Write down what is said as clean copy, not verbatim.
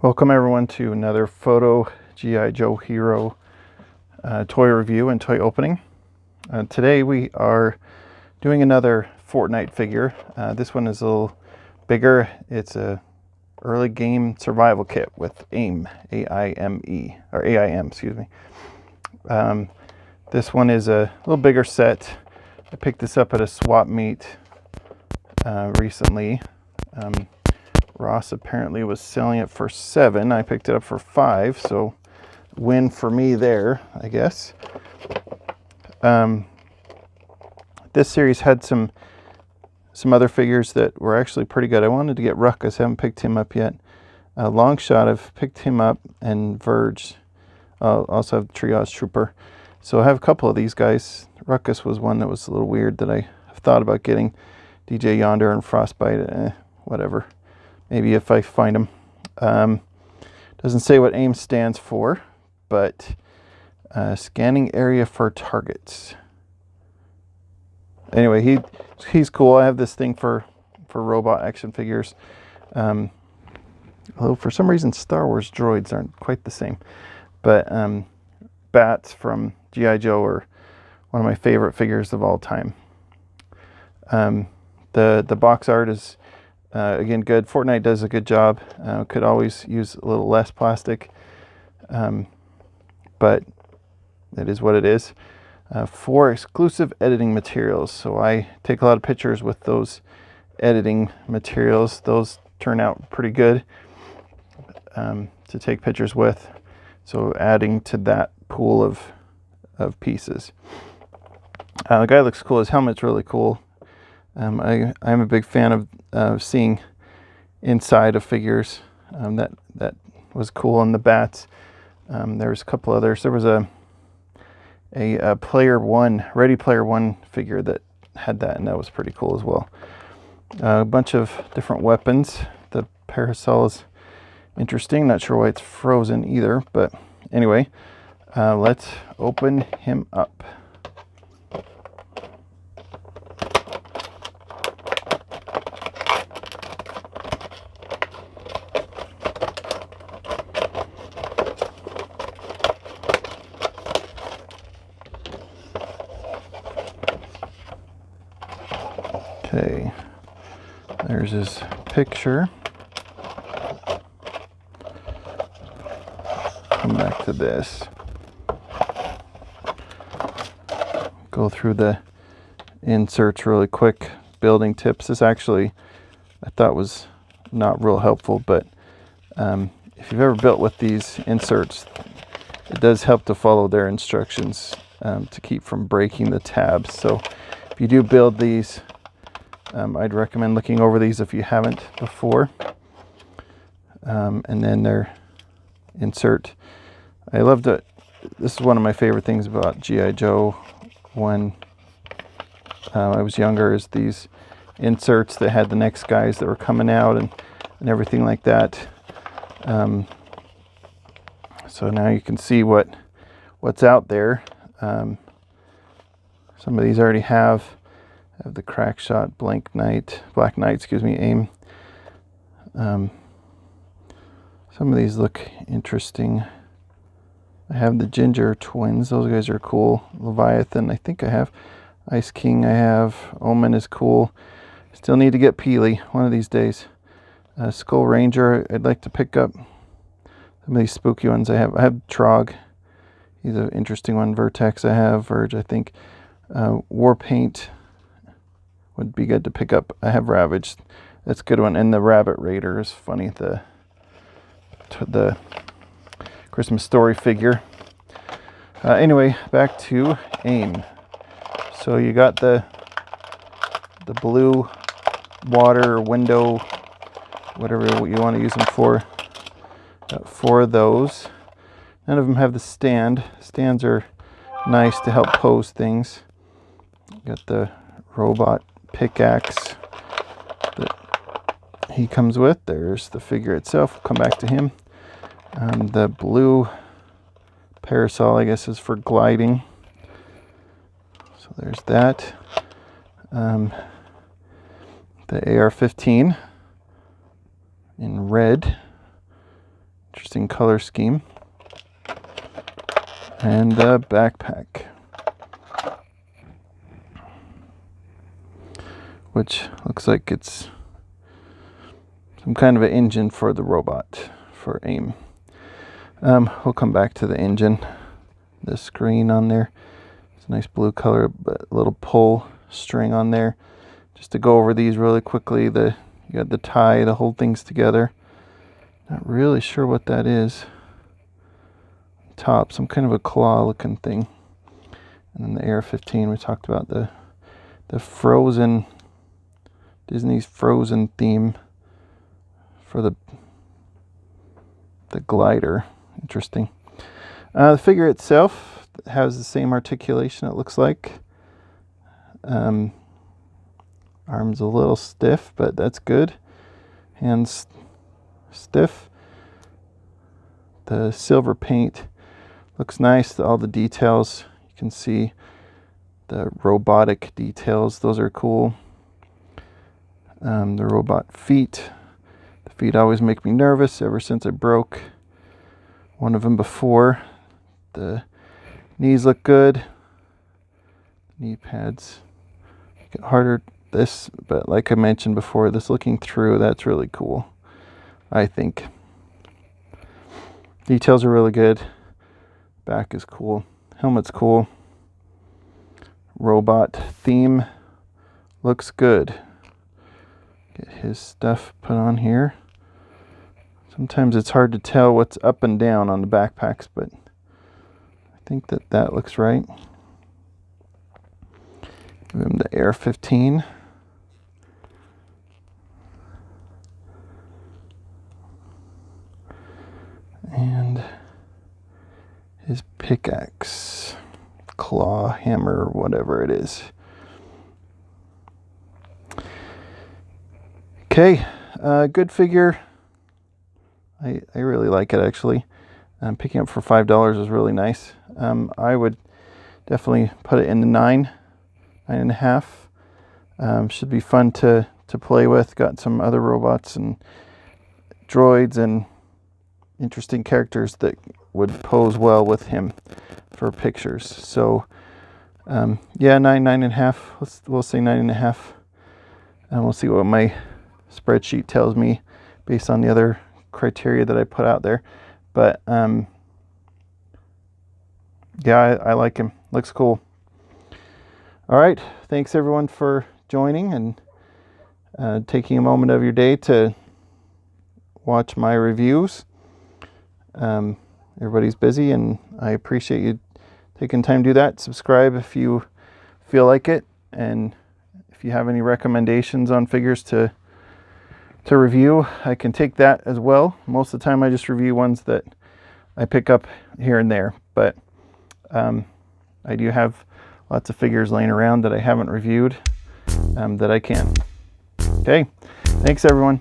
Welcome everyone to another Photogijoehero toy review and toy opening. Today we are doing another Fortnite figure. This one is a little bigger. It's a early game survival kit with A.I.M, A-I-M-E, or A.I.M, excuse me. This one is a little bigger set. I picked this up at a swap meet recently. Ross apparently was selling it for $7. I picked it up for $5, so win for me there, I guess. This series had some other figures that were actually pretty good. I wanted to get Ruckus. I haven't picked him up yet. Long Shot, I've picked him up, and Verge. Also have Triage Trooper. So I have a couple of these guys. Ruckus was one that was a little weird that I have thought about getting. DJ Yonder and Frostbite, whatever. Maybe if I find them. Doesn't say what A.I.M stands for, but scanning area for targets. Anyway, he's cool. I have this thing for robot action figures. Although for some reason Star Wars droids aren't quite the same. But bats from G.I.Joe are one of my favorite figures of all time. The box art is again good. Fortnite does a good job. Could always use a little less plastic, but it is what it is. 4 exclusive editing materials. So I take a lot of pictures with those editing materials. Those turn out pretty good to take pictures with. So adding to that pool of pieces. The guy looks cool. His helmet's really cool. I'm a big fan of seeing inside of figures. That was cool on the bats. There was a couple others. There was a Ready Player One figure that had that, and that was pretty cool as well. A bunch of different weapons. The parasol is interesting. Not sure why it's frozen either, but anyway, let's open him up. Okay, there's his picture. Come back to this. Go through the inserts really quick. Building tips. This actually I thought was not real helpful, but if you've ever built with these inserts, it does help to follow their instructions to keep from breaking the tabs. So if you do build these, I'd recommend looking over these if you haven't before. And then their insert. I loved it. This is one of my favorite things about G.I. Joe when I was younger, is these inserts that had the next guys that were coming out and everything like that. So now you can see what's out there. Some of these already have the Crack Shot, Black Knight, excuse me, A.I.M. Some of these look interesting. I have the Ginger Twins. Those guys are cool. Leviathan, I think I have. Ice King, I have. Omen is cool. Still need to get Peely one of these days. Skull Ranger, I'd like to pick up. Some of these spooky ones I have. I have Trog. He's an interesting one. Vertex, I have. Verge, I think. Warpaint would be good to pick up. I have Ravage. That's a good one. And the Rabbit Raider is funny. The Christmas Story figure. Anyway, back to A.I.M. So you got the blue water window, whatever you want to use them for. Got 4 of those. None of them have the stand. Stands are nice to help pose things. Got the robot pickaxe that he comes with. There's the figure itself. We'll come back to him. The blue parasol, I guess, is for gliding. So there's that. The AR-15 in red. Interesting color scheme. And a backpack, which looks like it's some kind of an engine for the robot for A.I.M. We'll come back to the engine. The screen on there, it's a nice blue color, but a little pull string on there. Just to go over these really quickly, you got the tie that hold things together. Not really sure what that is. Top, some kind of a claw looking thing. And then the AR-15, we talked about the Frozen, Disney's Frozen theme for the glider. Interesting. The figure itself has the same articulation, it looks like. Arms a little stiff, but that's good. Hands stiff. The silver paint looks nice. All the details, you can see the robotic details. Those are cool. The robot feet. The feet always make me nervous ever since I broke one of them before. The knees look good. Knee pads get harder. But like I mentioned before, this looking through, that's really cool, I think. Details are really good. Back is cool. Helmet's cool. Robot theme looks good. Get his stuff put on here. Sometimes it's hard to tell what's up and down on the backpacks, but I think that looks right. Give him the AR-15. And his pickaxe, claw, hammer, whatever it is. Okay, good figure. I really like it, actually. Picking up for $5 is really nice. I would definitely put it in the 9.5. Should be fun to play with. Got some other robots and droids and interesting characters that would pose well with him for pictures. So yeah, 9.5. We'll say 9.5, and we'll see what my spreadsheet tells me based on the other criteria that I put out there. But yeah, I like him. Looks cool. All right, thanks everyone for joining and taking a moment of your day to watch my reviews. Everybody's busy, and I appreciate you taking time to do that. Subscribe if you feel like it, and if you have any recommendations on figures to review, I can take that as well. Most of the time I just review ones that I pick up here and there, but I do have lots of figures laying around that I haven't reviewed that I can. Okay, thanks everyone.